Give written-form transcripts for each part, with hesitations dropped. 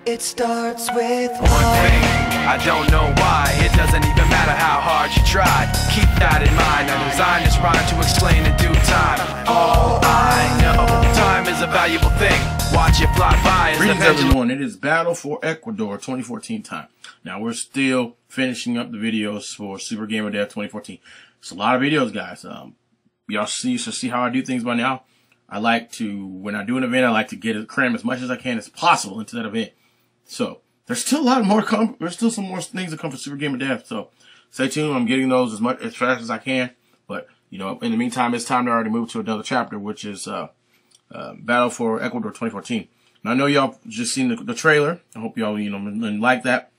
It starts with one thing. I don't know why. It doesn't even matter how hard you tried. Keep that in mind. I designed this rhyme to explain in due time. All I know, time is a valuable thing. Watch it fly by. Greetings everyone, it is Battle for Ecuador 2014 time. Now we're still finishing up the videos for Super Gamer Dev 2014. It's a lot of videos, guys. Y'all should see how I do things by now. I like to, when I do an event, I like to cram as much as I can as possible into that event. So there's still a lot more there's still some more things to come for Super Gamer Dev. So stay tuned. I'm getting those as fast as I can. But you know, in the meantime, it's time to already move to another chapter, which is Battle for Ecuador 2014. Now I know y'all just seen the trailer. I hope y'all like that.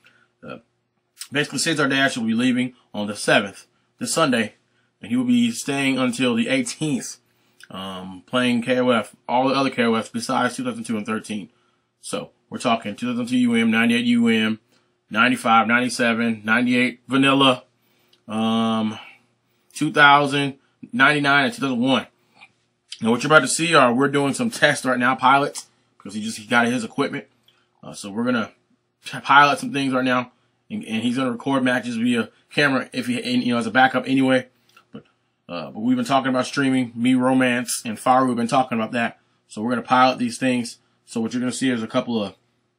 Basically, CesarDash will be leaving on the 7th, this Sunday, and he will be staying until the 18th, playing KOF, all the other KOFs besides 2002 and 13. So we're talking 2002 UM, 98 UM, 95, 97, 98 Vanilla, 2000, 99, and 2001. Now what you're about to see are we're doing some tests right now, pilots, because he got his equipment. So we're gonna pilot some things right now, and he's gonna record matches via camera if as a backup anyway. But we've been talking about streaming. Me, Romance, and Faru have been talking about that. So we're gonna pilot these things. So what you're gonna see is a couple of,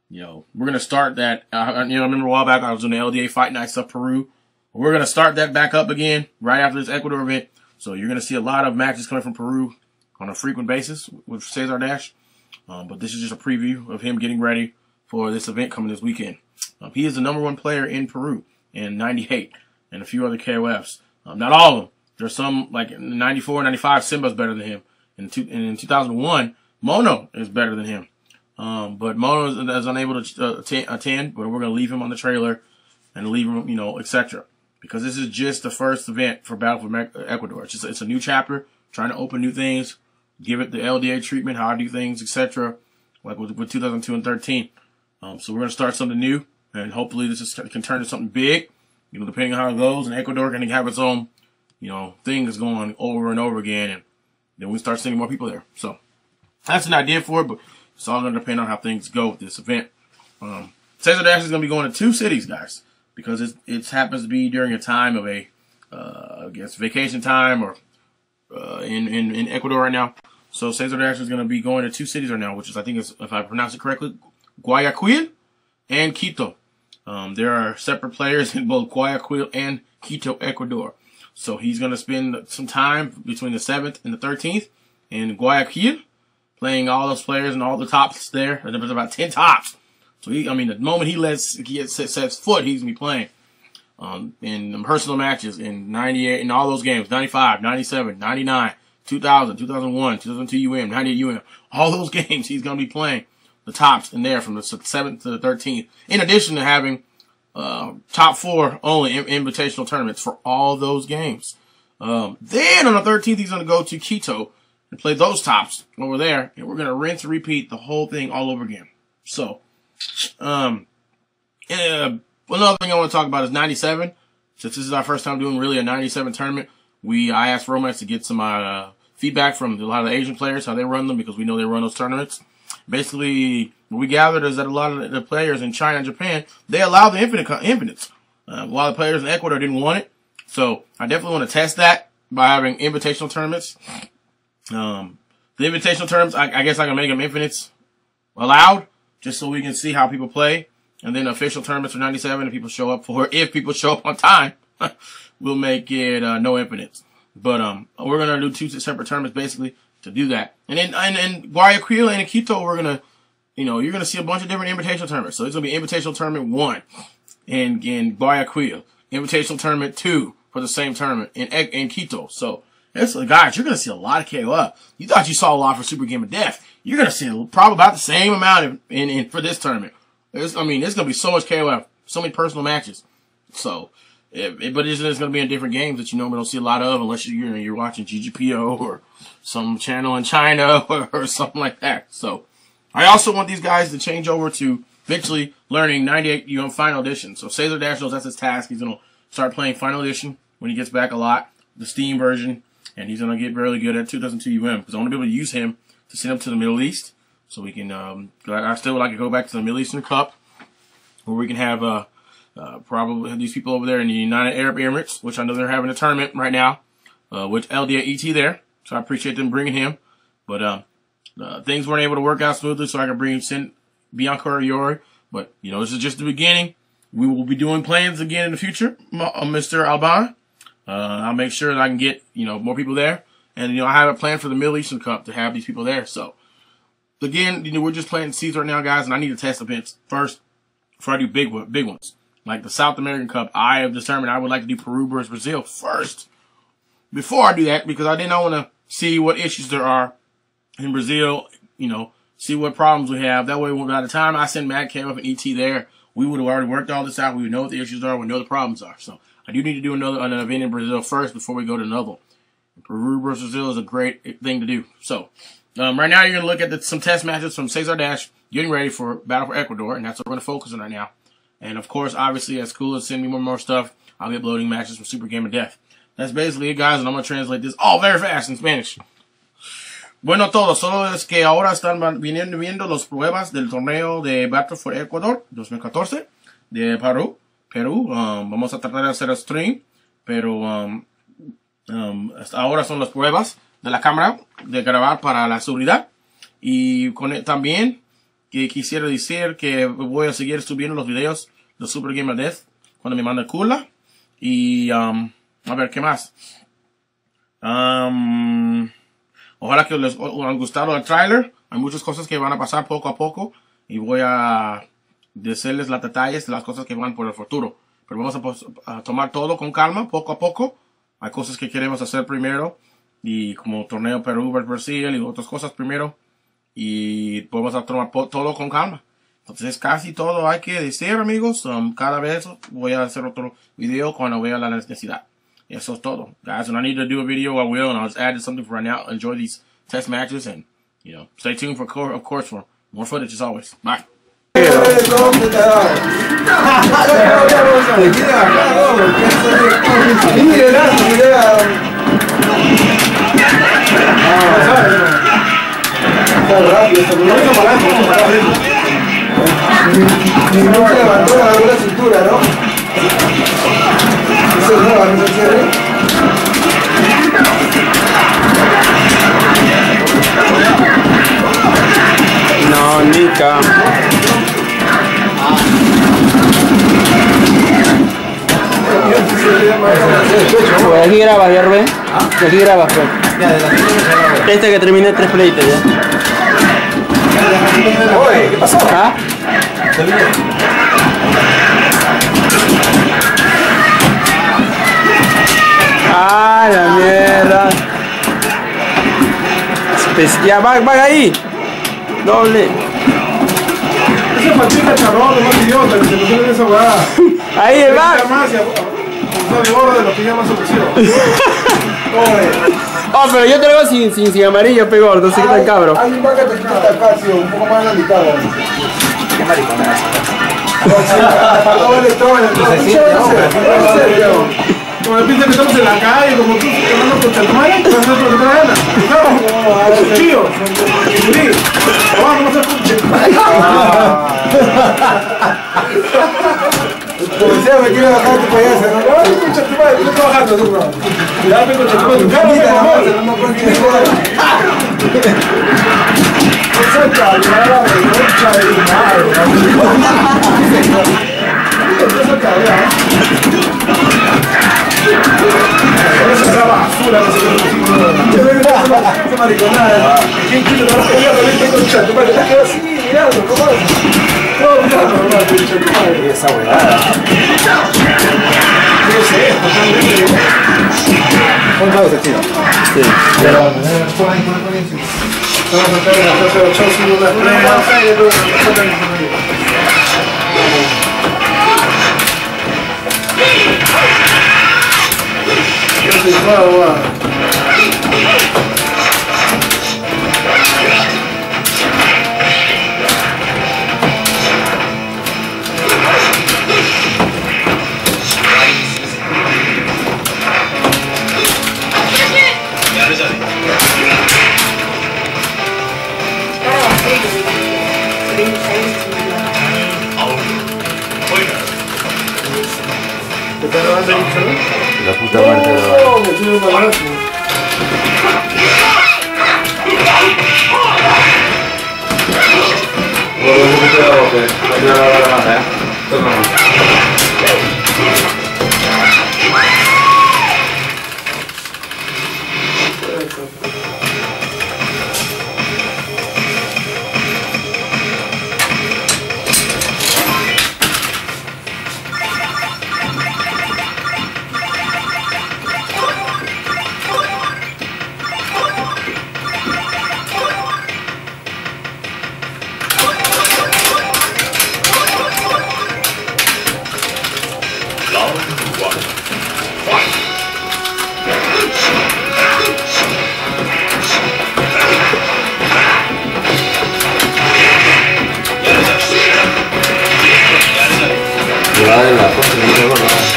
we're gonna start that. I remember a while back I was doing the LDA Fight Night stuff, Peru. We're gonna start that back up again right after this Ecuador event. So you're gonna see a lot of matches coming from Peru on a frequent basis with CesarDash. But this is just a preview of him getting ready for this event coming this weekend. He is the #1 player in Peru in 98 and a few other KOFs. Not all of them. There's some, like in 94, 95, Simba's better than him. In 2001, Mono is better than him. But Mono is unable to attend, but we're going to leave him on the trailer and leave him, etc. Because this is just the first event for Battle for Ecuador. It's a new chapter, trying to open new things, give it the LDA treatment, how I do things, etc. Like with 2002 and 13. So we're going to start something new, and hopefully this can turn into something big, depending on how it goes. And Ecuador can have its own, things going over and over again, and then we start seeing more people there. So that's an idea for it, but it's all going to depend on how things go with this event. CesarDash is going to be going to 2 cities, guys, because it happens to be during a time of I guess vacation time or in Ecuador right now. So CesarDash is going to be going to 2 cities right now, which is, I think, if I pronounce it correctly, Guayaquil and Quito. There are separate players in both Guayaquil and Quito, Ecuador. So he's going to spend some time between the 7th and the 13th in Guayaquil, playing all those players and all the tops there. And there's about 10 tops. So the moment he sets foot, he's going to be playing in personal matches in 98, in all those games, 95, 97, 99, 2000, 2001, 2002 UM, 98 UM. All those games he's going to be playing the tops in there from the 7th to the 13th. In addition to having top 4 only invitational tournaments for all those games. Then on the 13th, he's going to go to Quito and play those tops over there. And we're going to rinse and repeat the whole thing all over again. So, another thing I want to talk about is 97. Since this is our first time doing really a 97 tournament, I asked Romance to get some feedback from a lot of the Asian players, how they run them, because we know they run those tournaments. Basically, what we gathered is that a lot of the players in China and Japan, they allow the infinites. A lot of players in Ecuador didn't want it. So I definitely want to test that by having invitational tournaments. The invitational tournaments, I guess I can make them infinites allowed, just so we can see how people play. And then official tournaments for 97, if people show up on time, we'll make it no infinites. But we're going to do 2 separate tournaments basically to do that. And then in Guayaquil and in Quito, we're going to, you're going to see a bunch of different invitational tournaments. So it's going to be invitational tournament 1 in Guayaquil, invitational tournament 2 for the same tournament in Quito. So guys, you're going to see a lot of KOF. You thought you saw a lot for Super Gamer Dev. You're going to see probably about the same amount for this tournament. There's going to be so much KOF, so many personal matches. So, but it's going to be in different games that you normally don't see a lot of unless you're watching GGPO or some channel in China or something like that. So, I also want these guys to change over to eventually learning 98 Final Edition. So CesarDash knows that's his task. He's going to start playing Final Edition when he gets back a lot, the Steam version, and he's going to get really good at 2002 UM because I want to be able to use him to send him to the Middle East, so we can. I still would like to go back to the Middle Eastern Cup, where we can have probably these people over there in the United Arab Emirates, which I know they're having a tournament right now, with LDA there. So I appreciate them bringing him, but things weren't able to work out smoothly, so I could send Bianca or Yori. But this is just the beginning. We will be doing plans again in the future, Mr. Alban. I'll make sure that I can get, more people there. And, I have a plan for the Middle Eastern Cup to have these people there. So, again, we're just playing seeds right now, guys, and I need to test events first before I do big ones. Like the South American Cup, I have determined I would like to do Peru versus Brazil first before I do that, because I want to see what issues there are in Brazil, see what problems we have. That way, by the time I send Mad Kev and ET there, we would have already worked all this out. We would know what the issues are. We know the problems are. So I do need to do an event in Brazil first before we go to another one. Peru versus Brazil is a great thing to do. So right now you're going to look at some test matches from CesarDash getting ready for Battle for Ecuador, and that's what we're going to focus on right now. And of course, obviously, as cool as sending me more stuff, I'll be uploading matches from Super Game of Death. That's basically it, guys, and I'm going to translate this all very fast in Spanish. Bueno, todos, solo es que ahora están viendo las pruebas del torneo de Battle for Ecuador 2014 de Perú. Vamos a tratar de hacer stream, pero ahora son las pruebas de la cámara de grabar para la seguridad. Y también que quisiera decir que voy a seguir subiendo los videos de Super Game of Death cuando me manda Kula. Y a ver, ¿qué más? Ojalá que les haya gustado el tráiler. Hay muchas cosas que van a pasar poco a poco y voy a decirles los detalles de las cosas que van por el futuro. Pero vamos a tomar todo con calma, poco a poco. Hay cosas que queremos hacer primero, y como torneo Perú versus Brasil y otras cosas primero. Y vamos a tomar todo con calma. Entonces casi todo hay que decir, amigos. Cada vez voy a hacer otro video cuando vea la necesidad. Eso es todo. Guys, when I need to do a video, I will, and I'll just add something for right now. Enjoy these test matches, and, stay tuned for, of course, for more footage as always. Bye. No, Nica. Pues aquí grabas, ya Rubén. Aquí grabas, pues. Este que terminé 3 pleitos ya. Oye, ¿qué pasó? ¿Ah? ¡Ah, la mierda! Ya, va ahí. Doble. Ese patica charrón, más idiota, que se nos viene esa huevada. Ahí el va. De gorro de los que llaman solución. Oh, pero yo te lo hago sin amarillo, pegor, no sé qué tal cabro. Hay un vaca que quita hasta acá, sí, un poco más delicado. Qué maricón es eso. Como piensa que estamos en la calle, como tú, hablando con Chatumare, que vas a hacer lo que te da gana. ¿Sabes? Cuchillo. Vamos a hacer cuchillo. Policía me quiere bajar tu payaso, ¿no? Ay, con Chatumare, estoy trabajando, tú, bro. Dame con Chatumare, tu cara, por favor. No con Chatumare. Esa cabrera, concha de madre. Esa cabrera. Esa basura que se esa mariconada. ¿Quién quiere no la podía reventar con Chatumare? Te quedas así, mirando, ¿cómo es? Todo mirando, hermano, con Chatumare. Esa huevada. ¿Qué es esto? ¿Cuánto hago ese tiro? Sí. Pero... Vamos a tratar de hacer los shows sin una estrella. ¿Qué tal vas a hacer? La puta muerte de No, me estoy embarazando. de la cosa, no me acuerdo nada.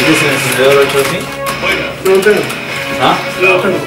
¿Tienes el encendedor hecho así? No lo tengo. ¿Ah? No lo tengo.